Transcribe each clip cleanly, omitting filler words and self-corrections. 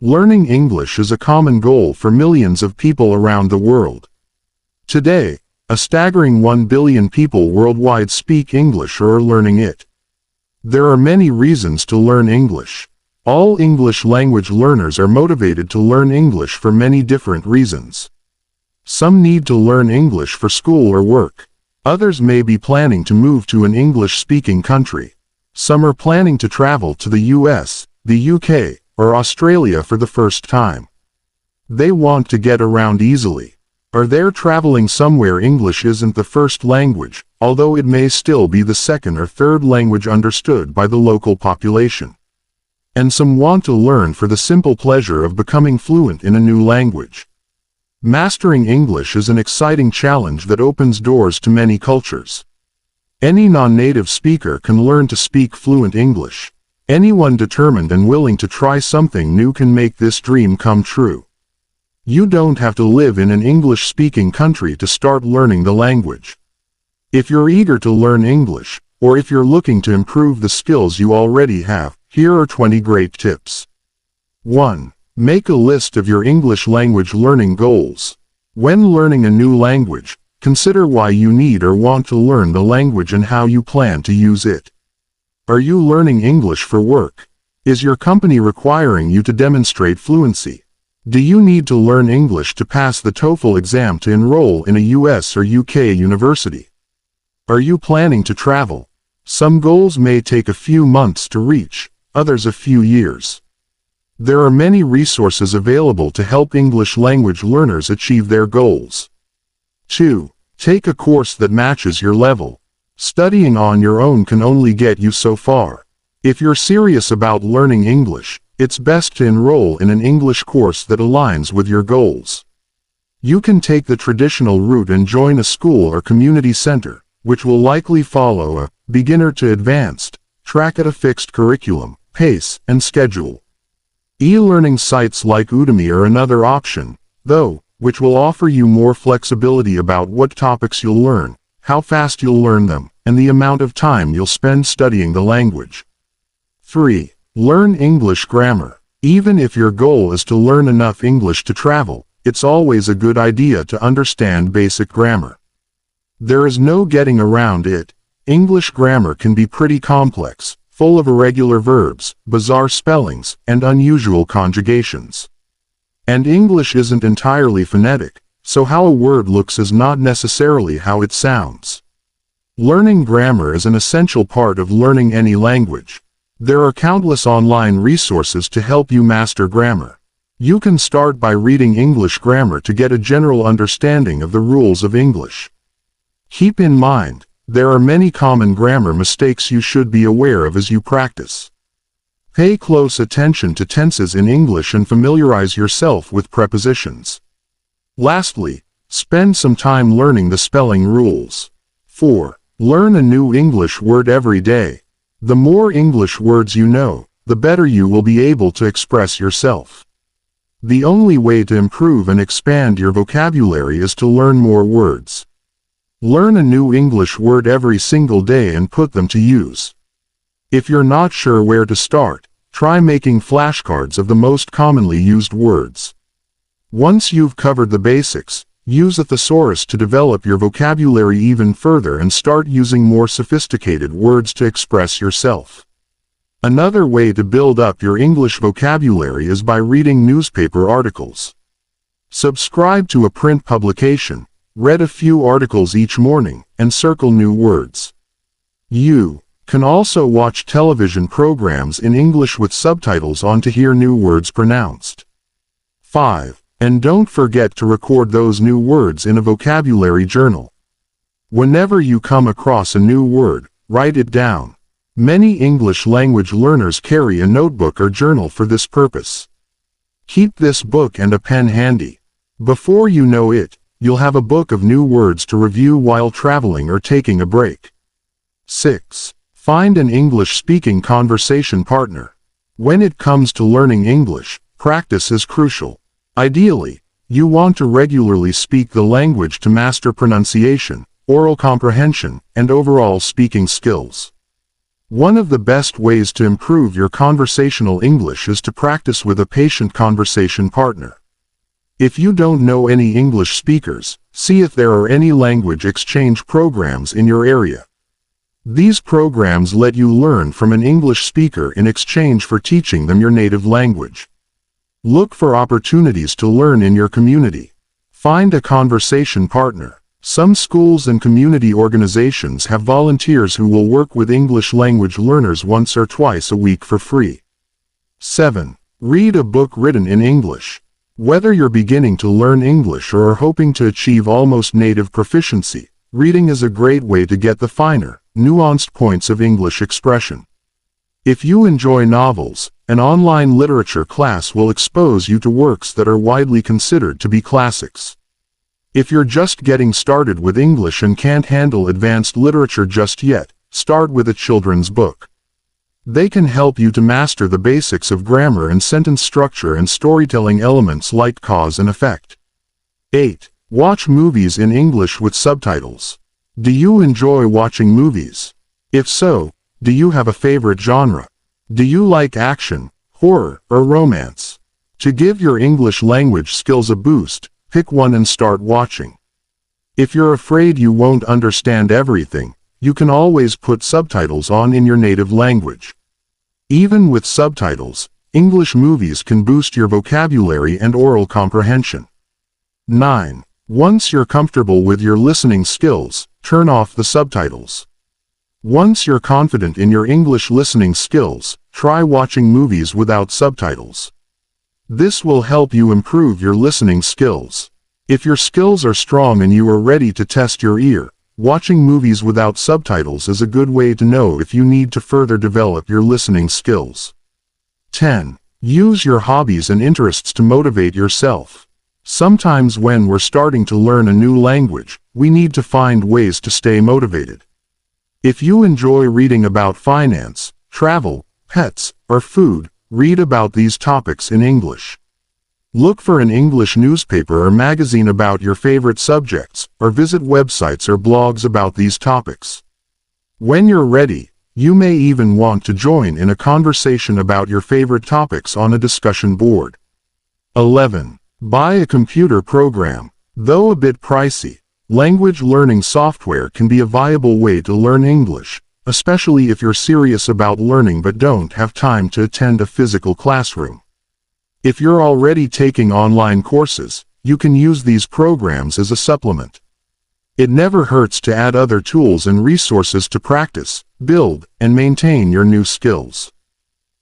Learning English is a common goal for millions of people around the world. Today, a staggering 1 billion people worldwide speak English or are learning it. There are many reasons to learn English. All English language learners are motivated to learn English for many different reasons. Some need to learn English for school or work. Others may be planning to move to an English-speaking country. Some are planning to travel to the US, the UK, or Australia for the first time. They want to get around easily. Or they're traveling somewhere English isn't the first language, although it may still be the second or third language understood by the local population. And some want to learn for the simple pleasure of becoming fluent in a new language. Mastering English is an exciting challenge that opens doors to many cultures. Any non-native speaker can learn to speak fluent English. Anyone determined and willing to try something new can make this dream come true. You don't have to live in an English-speaking country to start learning the language. If you're eager to learn English, or if you're looking to improve the skills you already have, here are 20 great tips. 1. Make a list of your English language learning goals. When learning a new language, consider why you need or want to learn the language and how you plan to use it. Are you learning English for work? Is your company requiring you to demonstrate fluency? Do you need to learn English to pass the TOEFL exam to enroll in a US or UK university? Are you planning to travel? Some goals may take a few months to reach, others a few years. There are many resources available to help English language learners achieve their goals. 2. Take a course that matches your level. Studying on your own can only get you so far. If you're serious about learning English, it's best to enroll in an English course that aligns with your goals. You can take the traditional route and join a school or community center, which will likely follow a beginner to advanced track at a fixed curriculum, pace, and schedule. E-learning sites like Udemy are another option, though, which will offer you more flexibility about what topics you'll learn, how fast you'll learn them, and the amount of time you'll spend studying the language. 3. Learn English grammar. Even if your goal is to learn enough English to travel, it's always a good idea to understand basic grammar. There is no getting around it. English grammar can be pretty complex, full of irregular verbs, bizarre spellings, and unusual conjugations. And English isn't entirely phonetic, so how a word looks is not necessarily how it sounds. Learning grammar is an essential part of learning any language. There are countless online resources to help you master grammar. You can start by reading English grammar to get a general understanding of the rules of English. Keep in mind, there are many common grammar mistakes you should be aware of as you practice. Pay close attention to tenses in English and familiarize yourself with prepositions. Lastly, spend some time learning the spelling rules. 4. Learn a new English word every day. The more English words you know, the better you will be able to express yourself. The only way to improve and expand your vocabulary is to learn more words. Learn a new English word every single day and put them to use. If you're not sure where to start, try making flashcards of the most commonly used words. Once you've covered the basics, use a thesaurus to develop your vocabulary even further and start using more sophisticated words to express yourself. Another way to build up your English vocabulary is by reading newspaper articles. Subscribe to a print publication, read a few articles each morning, and circle new words. You can also watch television programs in English with subtitles on to hear new words pronounced. 5. And don't forget to record those new words in a vocabulary journal. Whenever you come across a new word, write it down. Many English language learners carry a notebook or journal for this purpose. Keep this book and a pen handy. Before you know it, you'll have a book of new words to review while traveling or taking a break. 6. Find an English-speaking conversation partner. When it comes to learning English, practice is crucial. Ideally, you want to regularly speak the language to master pronunciation, oral comprehension, and overall speaking skills. One of the best ways to improve your conversational English is to practice with a patient conversation partner. If you don't know any English speakers, see if there are any language exchange programs in your area. These programs let you learn from an English speaker in exchange for teaching them your native language. Look for opportunities to learn in your community. Find a conversation partner. Some schools and community organizations have volunteers who will work with English language learners once or twice a week for free. 7. Read a book written in English. Whether you're beginning to learn English or are hoping to achieve almost native proficiency, reading is a great way to get the finer, nuanced points of English expression. If you enjoy novels, an online literature class will expose you to works that are widely considered to be classics. If you're just getting started with English and can't handle advanced literature just yet, start with a children's book. They can help you to master the basics of grammar and sentence structure and storytelling elements like cause and effect. 8. Watch movies in English with subtitles. Do you enjoy watching movies? If so, do you have a favorite genre? Do you like action, horror, or romance? To give your English language skills a boost, pick one and start watching. If you're afraid you won't understand everything, you can always put subtitles on in your native language. Even with subtitles, English movies can boost your vocabulary and oral comprehension. 9. Once you're comfortable with your listening skills, turn off the subtitles. Once you're confident in your English listening skills, try watching movies without subtitles. This will help you improve your listening skills. If your skills are strong and you are ready to test your ear, watching movies without subtitles is a good way to know if you need to further develop your listening skills. 10. Use your hobbies and interests to motivate yourself. Sometimes when we're starting to learn a new language, we need to find ways to stay motivated. If you enjoy reading about finance, travel, pets, or food, read about these topics in English. Look for an English newspaper or magazine about your favorite subjects, or visit websites or blogs about these topics. When you're ready, you may even want to join in a conversation about your favorite topics on a discussion board. 11. Buy a computer program. Though a bit pricey, language learning software can be a viable way to learn English, especially if you're serious about learning but don't have time to attend a physical classroom. If you're already taking online courses, you can use these programs as a supplement. It never hurts to add other tools and resources to practice, build, and maintain your new skills.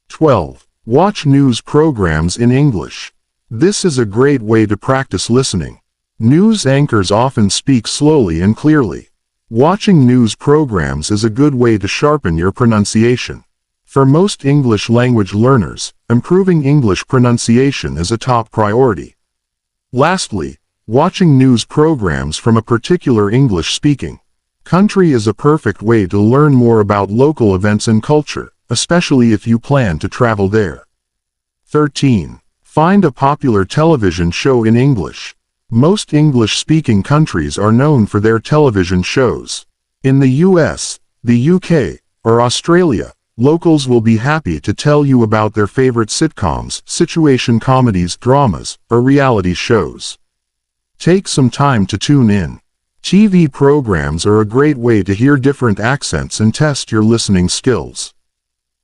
12. Watch news programs in English. This is a great way to practice listening. News anchors often speak slowly and clearly. Watching news programs is a good way to sharpen your pronunciation. For most English language learners, improving English pronunciation is a top priority. Lastly, watching news programs from a particular English-speaking country is a perfect way to learn more about local events and culture, especially if you plan to travel there. 13. Find a popular television show in English. Most English-speaking countries are known for their television shows. In the US, the UK, or Australia, locals will be happy to tell you about their favorite sitcoms, situation comedies, dramas, or reality shows. Take some time to tune in. TV programs are a great way to hear different accents and test your listening skills.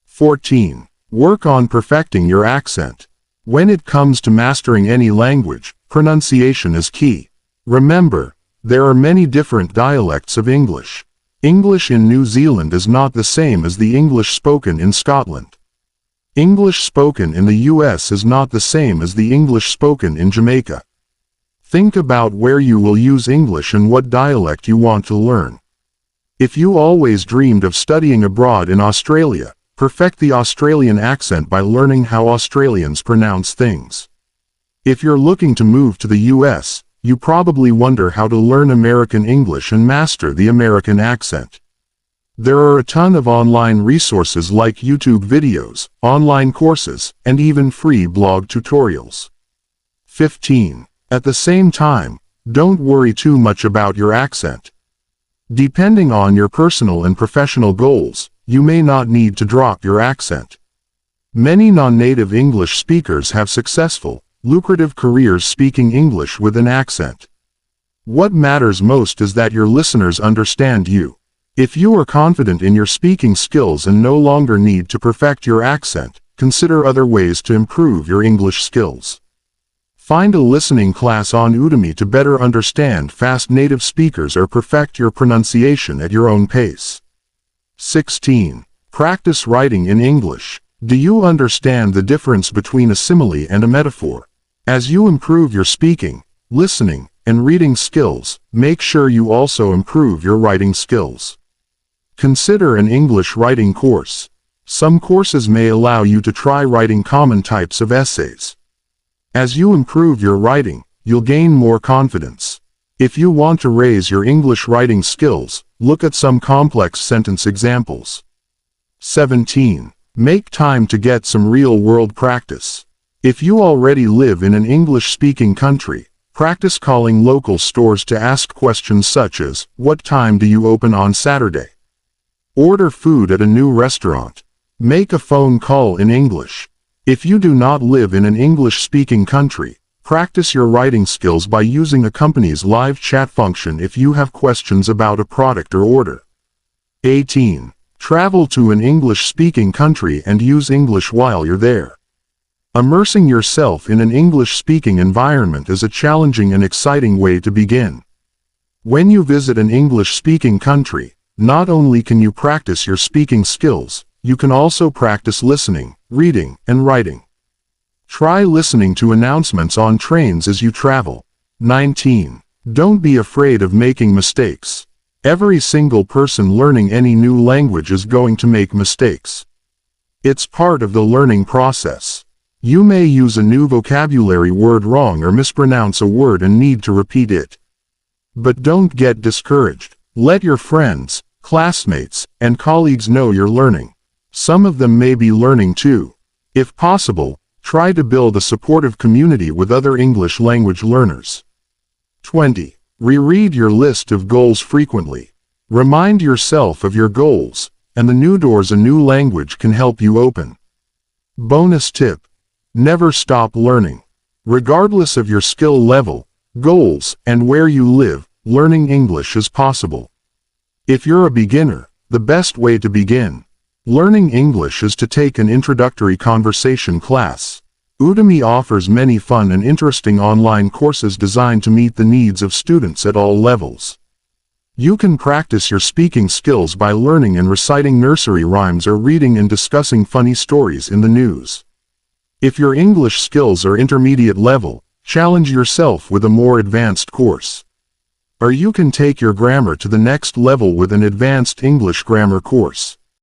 14. Work on perfecting your accent. When it comes to mastering any language, pronunciation is key. Remember, there are many different dialects of English. English in New Zealand is not the same as the English spoken in Scotland. English spoken in the US is not the same as the English spoken in Jamaica. Think about where you will use English and what dialect you want to learn. If you always dreamed of studying abroad in Australia, perfect the Australian accent by learning how Australians pronounce things. If you're looking to move to the US, you probably wonder how to learn American English and master the American accent. There are a ton of online resources like YouTube videos, online courses, and even free blog tutorials. 15. At the same time, don't worry too much about your accent. Depending on your personal and professional goals, you may not need to drop your accent. Many non-native English speakers have successful, lucrative careers speaking English with an accent. What matters most is that your listeners understand you. If you are confident in your speaking skills and no longer need to perfect your accent, consider other ways to improve your English skills. Find a listening class on Udemy to better understand fast native speakers or perfect your pronunciation at your own pace. 16. Practice writing in English. Do you understand the difference between a simile and a metaphor? As you improve your speaking, listening, and reading skills, make sure you also improve your writing skills. Consider an English writing course. Some courses may allow you to try writing common types of essays. As you improve your writing, you'll gain more confidence. If you want to raise your English writing skills, look at some complex sentence examples. 17. Make time to get some real-world practice. If you already live in an English-speaking country, practice calling local stores to ask questions such as, "What time do you open on Saturday?" Order food at a new restaurant. Make a phone call in English. If you do not live in an English-speaking country, practice your writing skills by using a company's live chat function if you have questions about a product or order. 18. Travel to an English-speaking country and use English while you're there. Immersing yourself in an English-speaking environment is a challenging and exciting way to begin. When you visit an English-speaking country, not only can you practice your speaking skills, you can also practice listening, reading, and writing. Try listening to announcements on trains as you travel. 19. Don't be afraid of making mistakes. Every single person learning any new language is going to make mistakes. It's part of the learning process. You may use a new vocabulary word wrong or mispronounce a word and need to repeat it. But don't get discouraged. Let your friends, classmates, and colleagues know you're learning. Some of them may be learning too. If possible, try to build a supportive community with other English language learners. 20. Reread your list of goals frequently. Remind yourself of your goals, and the new doors a new language can help you open. Bonus tip. Never stop learning. Regardless of your skill level, goals, and where you live, learning English is possible. If you're a beginner, the best way to begin learning English is to take an introductory conversation class. Udemy offers many fun and interesting online courses designed to meet the needs of students at all levels. You can practice your speaking skills by learning and reciting nursery rhymes or reading and discussing funny stories in the news. If your English skills are intermediate level, challenge yourself with a more advanced course. Or you can take your grammar to the next level with an advanced English grammar course.